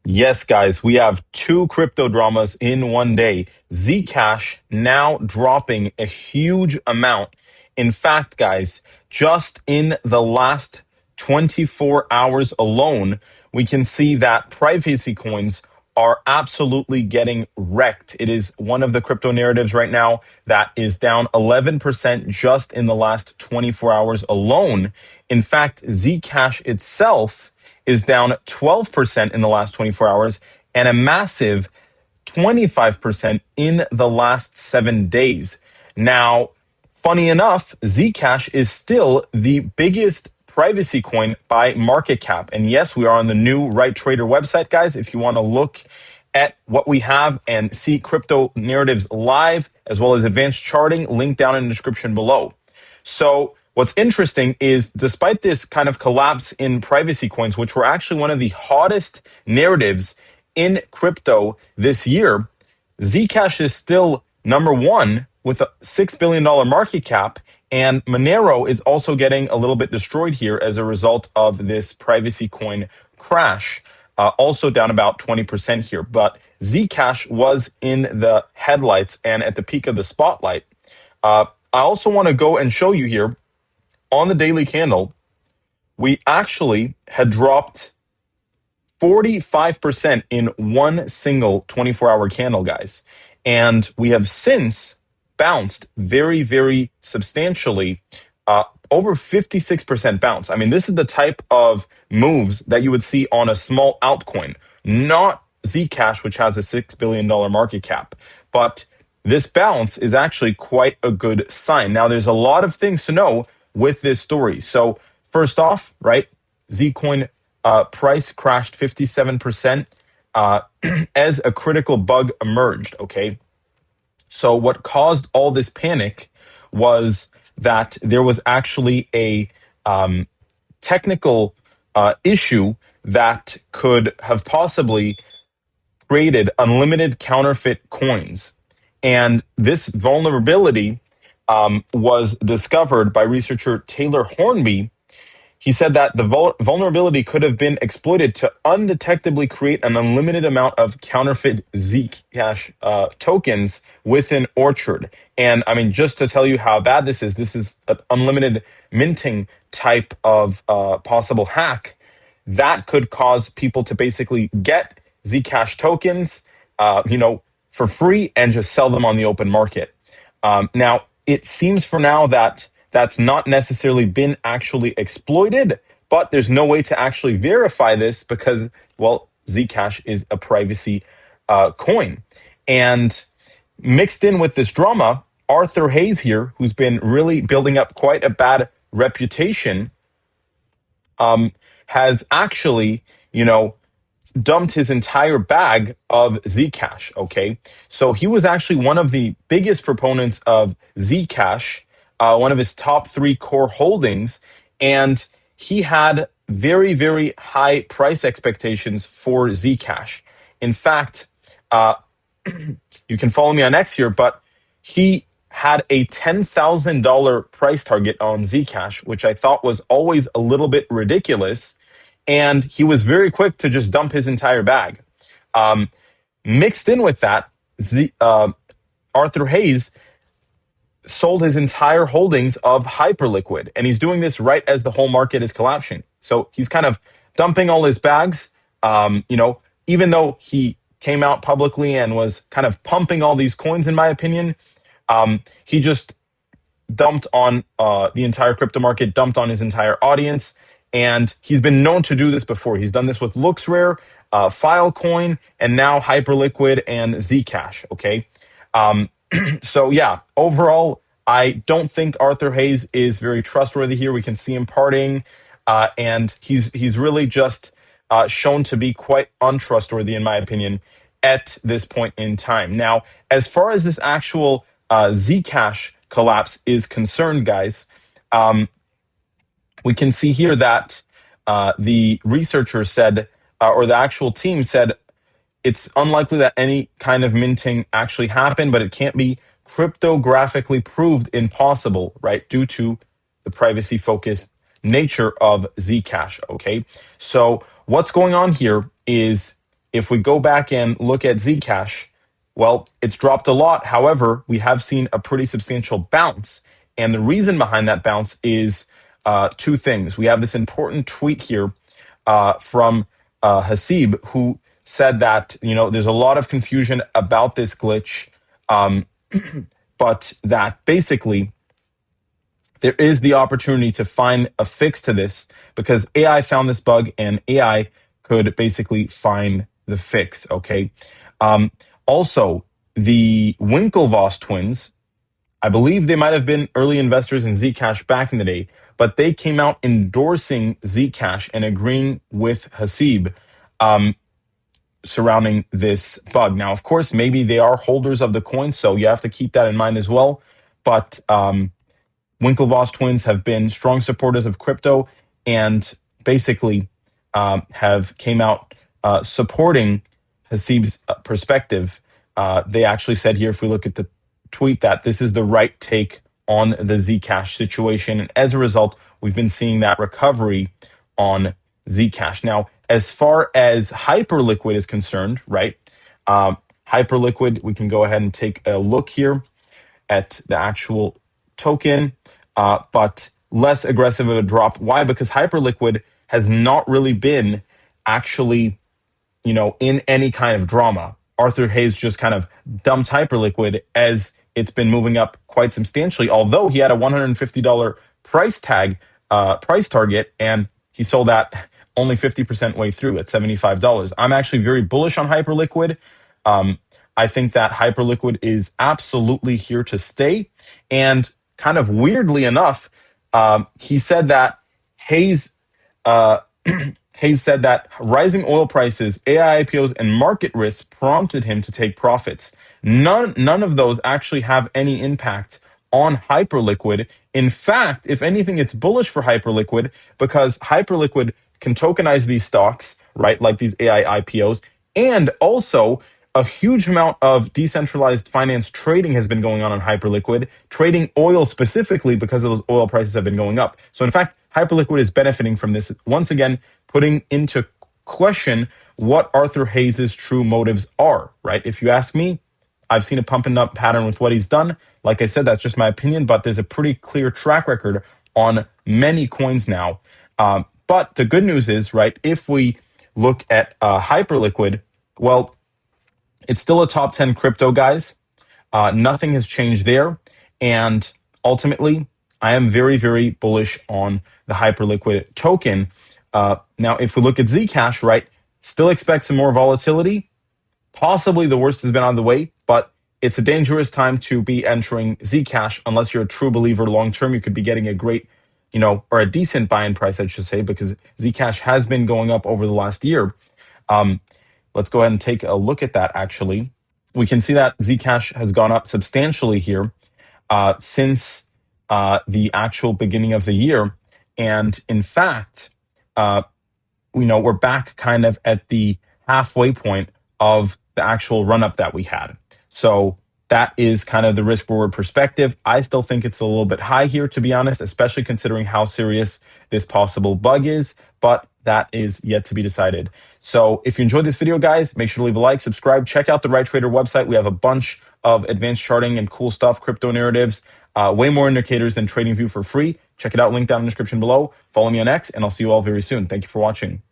Yes, guys, we have two crypto dramas in one day. Zcash now dropping a huge amount. In fact, guys, just in the last 24 hours alone, we can see that privacy coins are absolutely getting wrecked. It is one of the crypto narratives right now that is down 11% just in the last 24 hours alone. In fact, Zcash itself is down 12% in the last 24 hours and a massive 25% in the last 7 days. Now, funny enough, Zcash is still the biggest privacy coin by market cap. And yes, we are on the new Right Trader website, guys. If you want to look at what we have and see crypto narratives live, as well as advanced charting, link down in the description below. So what's interesting is despite this kind of collapse in privacy coins, which were actually one of the hottest narratives in crypto this year, Zcash is still number one with a $6 billion market cap. And Monero is also getting a little bit destroyed here as a result of this privacy coin crash. Also down about 20% here. But Zcash was in the headlights and at the peak of the spotlight. I also want to go and show you here on the daily candle, we actually had dropped 45% in one single 24-hour candle, guys. And we have since bounced very, very substantially, over 56% bounce. I mean, this is the type of moves that you would see on a small altcoin, not Zcash, which has a $6 billion market cap. But this bounce is actually quite a good sign. Now, there's a lot of things to know with this story. So first off, right, Zcoin price crashed 57% as a critical bug emerged, okay? So what caused all this panic was that there was actually a technical issue that could have possibly created unlimited counterfeit coins. And this vulnerability was discovered by researcher Taylor Hornby. He said that the vulnerability could have been exploited to undetectably create an unlimited amount of counterfeit Zcash tokens within Orchard. And I mean, just to tell you how bad this is an unlimited minting type of possible hack that could cause people to basically get Zcash tokens, for free and just sell them on the open market. Now, it seems for now that that's not necessarily been actually exploited, but there's no way to actually verify this because, well, Zcash is a privacy coin. And mixed in with this drama, Arthur Hayes here, who's been really building up quite a bad reputation, has actually, dumped his entire bag of Zcash, okay? So he was actually one of the biggest proponents of Zcash, one of his top three core holdings, and he had very, very high price expectations for Zcash. In fact, you can follow me on X here, but he had a $10,000 price target on Zcash, which I thought was always a little bit ridiculous. And he was very quick to just dump his entire bag. Mixed in with that, Arthur Hayes sold his entire holdings of Hyperliquid, and he's doing this right as the whole market is collapsing. So he's kind of dumping all his bags. Even though he came out publicly and was kind of pumping all these coins, in my opinion, he just dumped on the entire crypto market, dumped on his entire audience. And he's been known to do this before. He's done this with LooksRare, Filecoin, and now Hyperliquid and Zcash, okay? So yeah, overall, I don't think Arthur Hayes is very trustworthy here. We can see him partying, and he's really just shown to be quite untrustworthy, in my opinion, at this point in time. Now, as far as this actual Zcash collapse is concerned, guys, we can see here that the researchers said, or the actual team said, it's unlikely that any kind of minting actually happened, but it can't be cryptographically proved impossible, right? Due to the privacy-focused nature of Zcash, okay? So what's going on here is if we go back and look at Zcash, well, it's dropped a lot. However, we have seen a pretty substantial bounce. And the reason behind that bounce is two things. We have this important tweet here from Hasib, who said that, there's a lot of confusion about this glitch, but that basically there is the opportunity to find a fix to this because AI found this bug and AI could basically find the fix. Okay. Also, the Winklevoss twins, I believe they might have been early investors in Zcash back in the day, but they came out endorsing Zcash and agreeing with Hasib surrounding this bug. Now, of course, maybe they are holders of the coin, so you have to keep that in mind as well. But Winklevoss twins have been strong supporters of crypto and basically have came out supporting Hasib's perspective. They actually said here, if we look at the tweet, that this is the right take on the Zcash situation. And as a result, we've been seeing that recovery on Zcash. Now, as far as Hyperliquid is concerned, right? Hyperliquid, we can go ahead and take a look here at the actual token, but less aggressive of a drop. Why? Because Hyperliquid has not really been actually, in any kind of drama. Arthur Hayes just kind of dumped Hyperliquid as it's been moving up quite substantially, although he had a $150 price target, and he sold that only 50% way through at $75. I'm actually very bullish on Hyperliquid. I think that Hyperliquid is absolutely here to stay. And kind of weirdly enough, he said that Hayes said that rising oil prices, AI IPOs, and market risks prompted him to take profits. None of those actually have any impact on Hyperliquid. In fact, if anything, it's bullish for Hyperliquid because Hyperliquid can tokenize these stocks, right, like these AI IPOs, and also a huge amount of decentralized finance trading has been going on Hyperliquid, trading oil specifically because of those oil prices have been going up. So in fact, Hyperliquid is benefiting from this, once again, putting into question what Arthur Hayes' true motives are, right? If you ask me, I've seen a pump and up pattern with what he's done. Like I said, that's just my opinion, but there's a pretty clear track record on many coins now. But the good news is, right, if we look at Hyperliquid, well, it's still a top 10 crypto, guys. Nothing has changed there. And ultimately, I am very, very bullish on the Hyperliquid token. Now, if we look at Zcash, right, still expect some more volatility. Possibly the worst has been on the way, but it's a dangerous time to be entering Zcash unless you're a true believer long term. You could be getting a great, or a decent buy-in price, I should say, because Zcash has been going up over the last year. Let's go ahead and take a look at that, actually. We can see that Zcash has gone up substantially here since the actual beginning of the year. And in fact, we're back kind of at the halfway point of the actual run-up that we had. So that is kind of the risk-reward perspective. I still think it's a little bit high here, to be honest, especially considering how serious this possible bug is. But that is yet to be decided. So if you enjoyed this video, guys, make sure to leave a like, subscribe, check out the Right Trader website. We have a bunch of advanced charting and cool stuff, crypto narratives, way more indicators than TradingView for free. Check it out, link down in the description below. Follow me on X, and I'll see you all very soon. Thank you for watching.